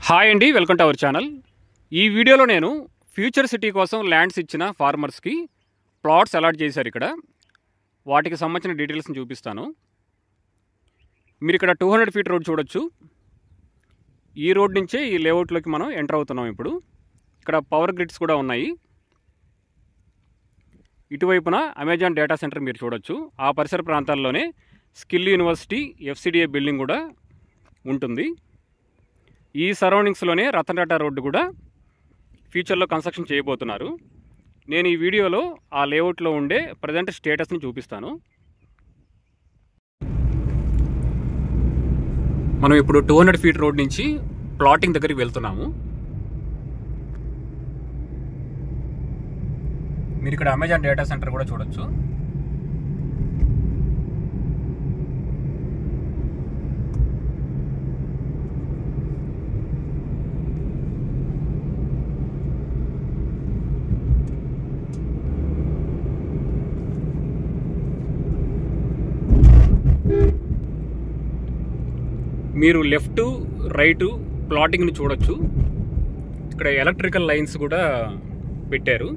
Hi అండి, welcome to our channel. ఈ వీడియోలో నేను ఫ్యూచర్ సిటీ కోసం ల్యాండ్స్ ఇచ్చిన ఫార్మర్స్కి ప్లాట్స్ అలాట్ చేశారు. ఇక్కడ వాటికి సంబంధించిన డీటెయిల్స్ని చూపిస్తాను. మీరు ఇక్కడ 200 ఫీట్ రోడ్ చూడొచ్చు. ఈ రోడ్ నుంచే ఈ లేఅవుట్లోకి మనం ఎంటర్ అవుతున్నాం. ఇప్పుడు ఇక్కడ పవర్ గ్రిడ్స్ కూడా ఉన్నాయి. ఇటువైపున అమెజాన్ డేటా సెంటర్ మీరు చూడొచ్చు. ఆ పరిసర ప్రాంతాల్లోనే స్కిల్ యూనివర్సిటీ FCDA బిల్డింగ్ కూడా ఉంటుంది. ఈ సరౌండింగ్స్లోనే రతన్ టాటా రోడ్డు కూడా ఫ్యూచర్లో కన్స్ట్రక్షన్ చేయబోతున్నారు. నేను ఈ వీడియోలో ఆ లేఅవుట్లో ఉండే ప్రజెంట్ స్టేటస్ని చూపిస్తాను. మనం ఇప్పుడు 200 ఫీట్ రోడ్ నుంచి ప్లాటింగ్ దగ్గరికి వెళ్తున్నాము. మీరు ఇక్కడ అమెజాన్ డేటా సెంటర్ కూడా చూడొచ్చు. మీరు లెఫ్ట్ రైట్ ప్లాటింగ్ని చూడొచ్చు. ఇక్కడ ఎలక్ట్రికల్ లైన్స్ కూడా పెట్టారు.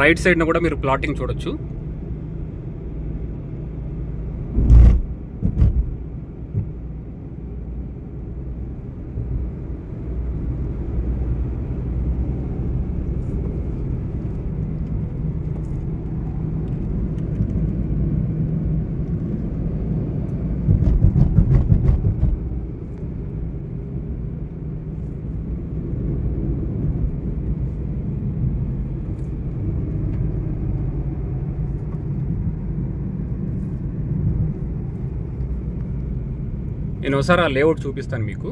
రైట్ సైడ్న కూడా మీరు ప్లాటింగ్ చూడొచ్చు. నేను ఒకసారి ఆ లేఅవుట్ చూపిస్తాను మీకు.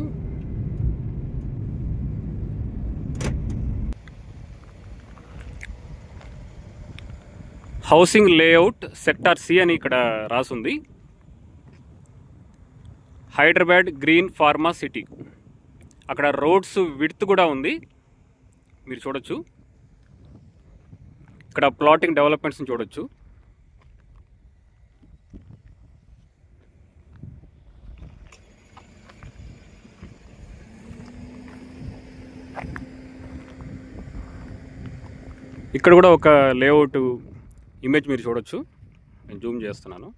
హౌసింగ్ లేఅవుట్ సెక్టార్ C అని ఇక్కడ రాసుంది. Hyderabad green pharma city. అక్కడ రోడ్స్ విడ్త్ కూడా ఉంది, మీరు చూడొచ్చు. ఇక్కడ ప్లాటింగ్ డెవలప్మెంట్స్ని చూడొచ్చు. ఇక్కడ కూడా ఒక లేఅవుట్ ఇమేజ్ మీరు చూడొచ్చు. నేను జూమ్ చేస్తున్నాను.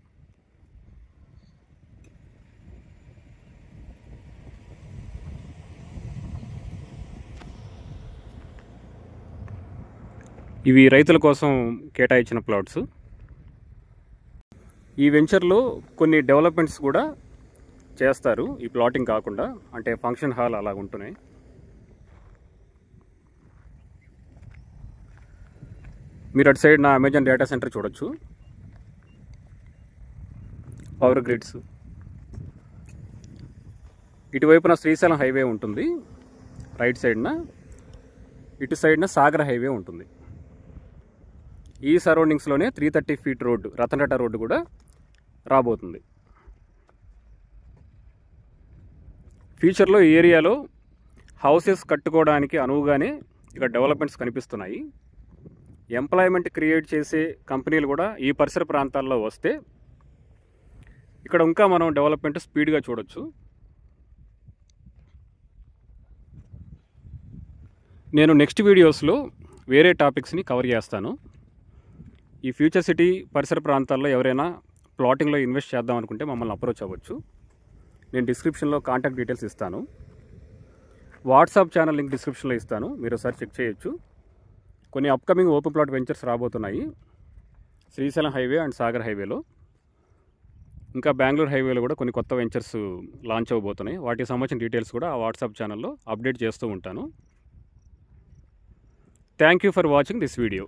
ఇవి రైతుల కోసం కేటాయించిన ప్లాట్స్. ఈ వెంచర్లో కొన్ని డెవలప్మెంట్స్ కూడా చేస్తారు ఈ ప్లాటింగ్ కాకుండా. అంటే ఫంక్షన్ హాల్ అలా ఉంటున్నాయి. మీరు అటు సైడ్ నా అమెజాన్ డేటా సెంటర్ చూడొచ్చు. Power grids. ఇటువైపున శ్రీశైలం హైవే ఉంటుంది రైట్ సైడ్న. ఇటు సైడ్న సాగర్ హైవే ఉంటుంది. ఈ సరౌండింగ్స్లోనే 330 feet road Ratan Tata road కూడా రాబోతుంది. ఫ్యూచర్లో ఈ ఏరియాలో హౌసెస్ కట్టుకోవడానికి అనువుగానే ఇక్కడ డెవలప్మెంట్స్ కనిపిస్తున్నాయి. ఎంప్లాయ్మెంట్ క్రియేట్ చేసే కంపెనీలు కూడా ఈ పరిసర ప్రాంతాల్లో వస్తే ఇక్కడ ఇంకా మనం డెవలప్మెంట్ స్పీడ్గా చూడొచ్చు. నేను నెక్స్ట్ వీడియోస్లో వేరే టాపిక్స్ని కవర్ చేస్తాను. ఈ ఫ్యూచర్ సిటీ పరిసర ప్రాంతాల్లో ఎవరైనా ప్లాటింగ్లో ఇన్వెస్ట్ చేద్దాం అనుకుంటే మమ్మల్ని అప్రోచ్ అవ్వచ్చు. నేను డిస్క్రిప్షన్లో కాంటాక్ట్ డీటెయిల్స్ ఇస్తాను. వాట్సాప్ ఛానల్ లింక్ డిస్క్రిప్షన్లో ఇస్తాను, మీరు ఒకసారి చెక్ చేయొచ్చు. కొన్ని అప్కమింగ్ ఓపెన్ ప్లాట్ వెంచర్స్ రాబోతున్నాయి శ్రీశైలం హైవే అండ్ సాగర్ హైవేలో. ఇంకా బెంగళూరు హైవేలో కూడా కొన్ని కొత్త వెంచర్స్ లాంచ్ అవ్వబోతున్నాయి. వాటికి సంబంధించిన డీటెయిల్స్ కూడా ఆ వాట్సాప్ ఛానల్లో అప్డేట్ చేస్తూ ఉంటాను. Thank you for watching this video.